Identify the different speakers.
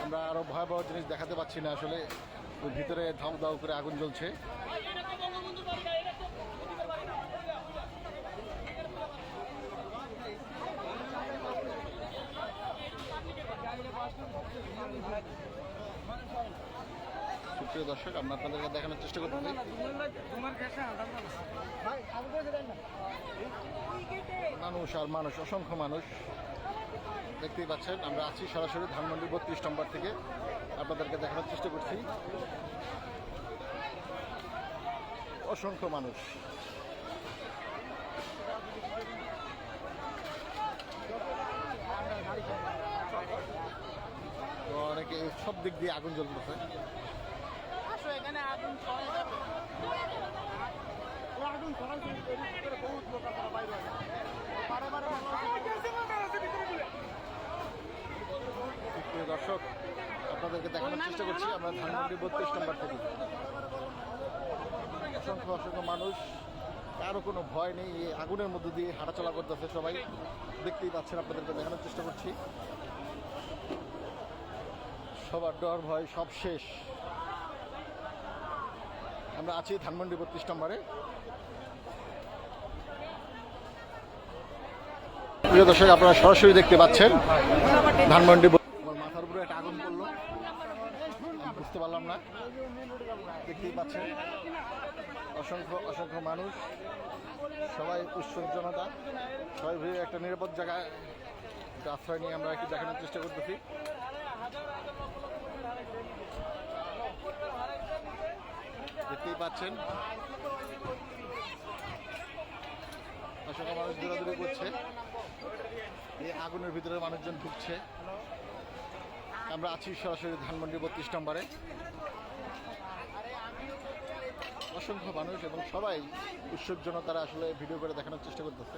Speaker 1: আমরা আরো ভয়াবহ জিনিস দেখাতে পাচ্ছি না আসলে, ওই ভিতরে ধাউ ধাউ করে আগুন জ্বলছে। সুপ্রিয় দর্শক, আমরা আপনাদেরকে দেখানোর চেষ্টা করতেছি মানুষ আর মানুষ, অসংখ্য মানুষ দেখতেই পাচ্ছেন। আমরা আছি সরাসরি ধানমন্ডি 32 নম্বর থেকে, আপনাদেরকে দেখানোর চেষ্টা করছি। অসংখ্য মানুষ, তো অনেকে সব দিক দিয়ে আগুন জ্বলতেছে। দর্শক, আপনাদেরকে দেখানোর চেষ্টা করছি আমরা ধানমন্ডি 32 নম্বর থেকে। অসংখ্য অসংখ্য মানুষ, কারো কোনো ভয় নেই, এই আগুনের মধ্যে দিয়ে হাঁটাচলা করতেছে সবাই, দেখতেই পাচ্ছেন। আপনাদেরকে দেখানোর চেষ্টা করছি, সবার ডর ভয় সব শেষ। আমরা আছি ধানমন্ডি 32 নম্বরে। প্রিয় দর্শক, আপনারা সরাসরি দেখতে পাচ্ছেন ধানমন্ডি। আমার মাথার উপরে একটা আগুন পড়লো, বুঝতে পারলাম না। দেখতেই পাচ্ছেন অসংখ্য অসংখ্য মানুষ, সবাই উৎসুক জনতা, সবাই ভিড়ে একটা নিরাপদ জায়গায় আশ্রয় নিয়ে আমরা একটু দেখানোর চেষ্টা করতেছি। দেখতেই পাচ্ছেন অসংখ্য মানুষ দৌড়াদৌড়ি করছে, এই আগুনের ভিতরে মানুষজন ঢুকছে। আমরা আছি সরাসরি ধানমন্ডি 32 নম্বরে। অসংখ্য মানুষ এবং সবাই উৎসুক জনতারা আসলে ভিডিও করে দেখানোর চেষ্টা করতেছে।